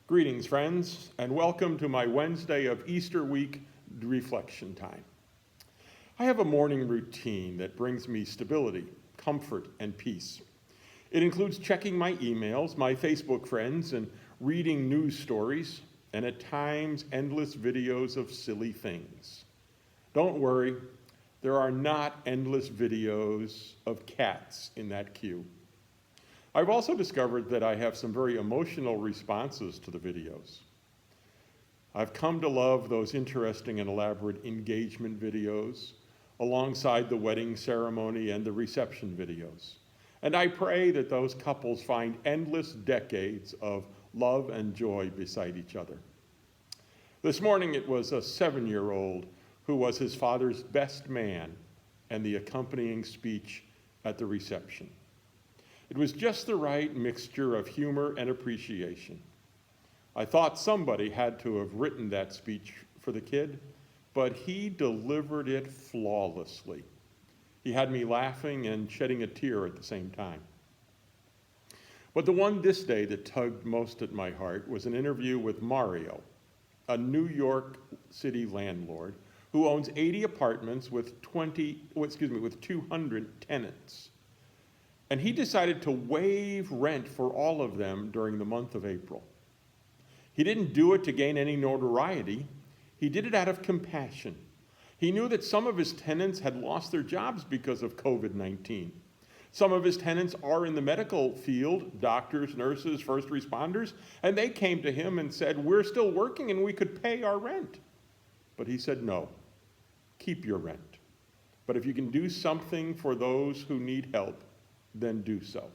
Greetings, friends, and welcome to my Wednesday of Easter week reflection time. I have a morning routine that brings me stability, comfort, and peace. It includes checking my emails, my Facebook friends, and reading news stories, and at times endless videos of silly things. Don't worry, there are not endless videos of cats in that queue. I've also discovered that I have some very emotional responses to the videos. I've come to love those interesting and elaborate engagement videos alongside the wedding ceremony and the reception videos. And I pray that those couples find endless decades of love and joy beside each other. This morning it was a 7-year-old who was his father's best man and the accompanying speech at the reception. It was just the right mixture of humor and appreciation. I thought somebody had to have written that speech for the kid, but he delivered it flawlessly. He had me laughing and shedding a tear at the same time. But the one this day that tugged most at my heart was an interview with Mario, a New York City landlord who owns 80 apartments with 200 tenants. And he decided to waive rent for all of them during the month of April. He didn't do it to gain any notoriety. He did it out of compassion. He knew that some of his tenants had lost their jobs because of COVID-19. Some of his tenants are in the medical field, doctors, nurses, first responders, and they came to him and said, "We're still working and we could pay our rent." But he said, "No, keep your rent. But if you can do something for those who need help, then do so."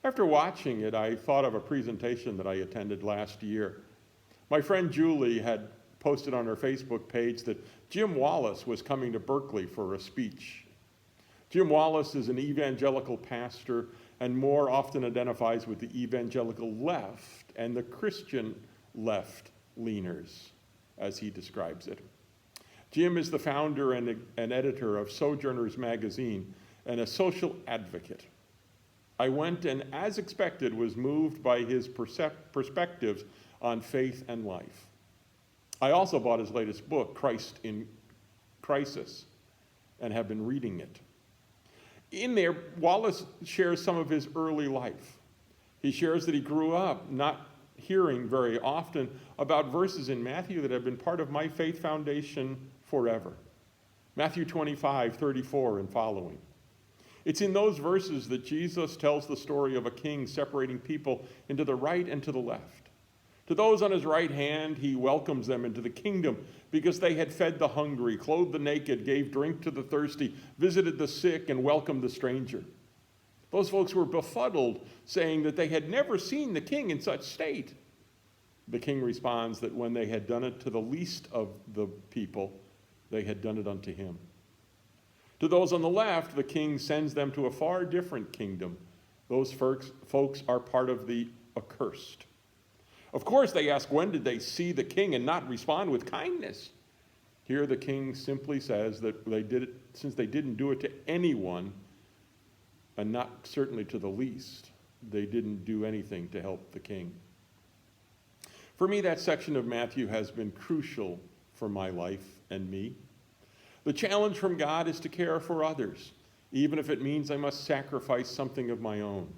After watching it, I thought of a presentation that I attended last year. My friend Julie had posted on her Facebook page that Jim Wallis was coming to Berkeley for a speech. Jim Wallis is an evangelical pastor and more often identifies with the evangelical left and the Christian left leaners, as he describes it. Jim is the founder and editor of Sojourners Magazine and a social advocate. I went and, as expected, was moved by his perspectives on faith and life. I also bought his latest book, Christ in Crisis, and have been reading it. In there, Wallis shares some of his early life. He shares that he grew up not hearing very often about verses in Matthew that have been part of my faith foundation forever. Matthew 25:34 and following. It's in those verses that Jesus tells the story of a king separating people into the right and to the left. To those on his right hand, he welcomes them into the kingdom because they had fed the hungry, clothed the naked, gave drink to the thirsty, visited the sick, and welcomed the stranger. Those folks were befuddled, saying that they had never seen the king in such state. The king responds that when they had done it to the least of the people, they had done it unto him. To those on the left, the king sends them to a far different kingdom. Those folks are part of the accursed. Of course, they ask, when did they see the king and not respond with kindness? Here the king simply says that they did it, since they didn't do it to anyone, and not certainly to the least, they didn't do anything to help the king. For me, that section of Matthew has been crucial for my life and me. The challenge from God is to care for others, even if it means I must sacrifice something of my own.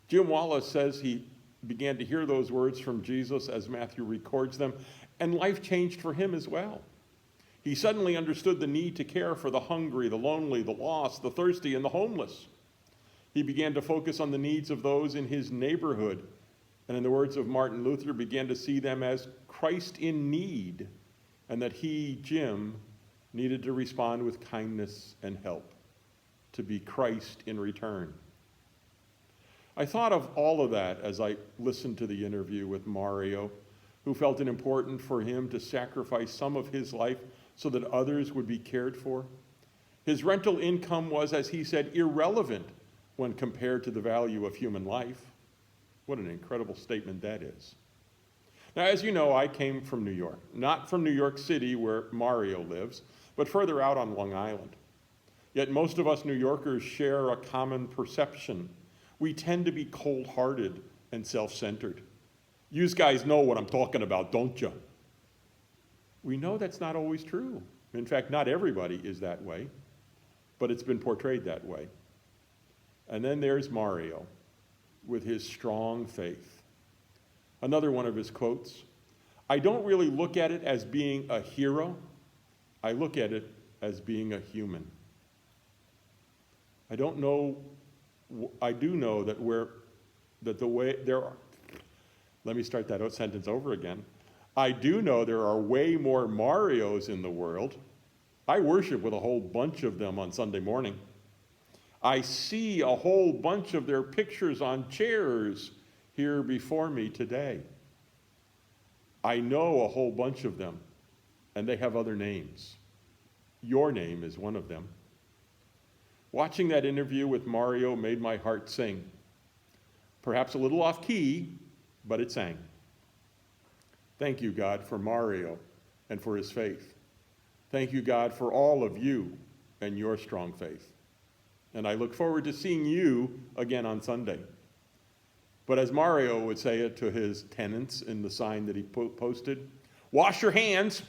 Jim Wallis says he began to hear those words from Jesus as Matthew records them, and life changed for him as well. He suddenly understood the need to care for the hungry, the lonely, the lost, the thirsty, and the homeless. He began to focus on the needs of those in his neighborhood, and in the words of Martin Luther, began to see them as Christ in need, and that he, Jim, needed to respond with kindness and help, to be Christ in return. I thought of all of that as I listened to the interview with Mario, who felt it important for him to sacrifice some of his life so that others would be cared for. His rental income was, as he said, irrelevant when compared to the value of human life. What an incredible statement that is. Now, as you know, I came from New York, not from New York City where Mario lives, but further out on Long Island. Yet most of us New Yorkers share a common perception. We tend to be cold-hearted and self-centered. You guys know what I'm talking about, don't you? We know that's not always true. In fact, not everybody is that way, but it's been portrayed that way. And then there's Mario with his strong faith. Another one of his quotes, I don't really look at it as being a hero. I look at it as being a human. I do know that the way there are, let me start that sentence over again. I do know there are way more Marios in the world. I worship with a whole bunch of them on Sunday morning. I see a whole bunch of their pictures on chairs here before me today. I know a whole bunch of them, and they have other names. Your name is one of them. Watching that interview with Mario made my heart sing. Perhaps a little off key, but it sang. Thank you, God, for Mario and for his faith. Thank you, God, for all of you and your strong faith. And I look forward to seeing you again on Sunday. But as Mario would say it to his tenants in the sign that he posted, wash your hands.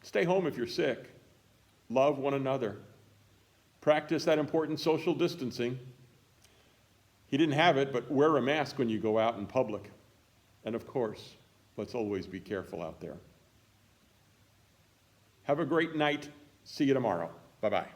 Stay home if you're sick. Love one another. Practice that important social distancing. He didn't have it, but wear a mask when you go out in public. And of course, let's always be careful out there. Have a great night. See you tomorrow. Bye-bye.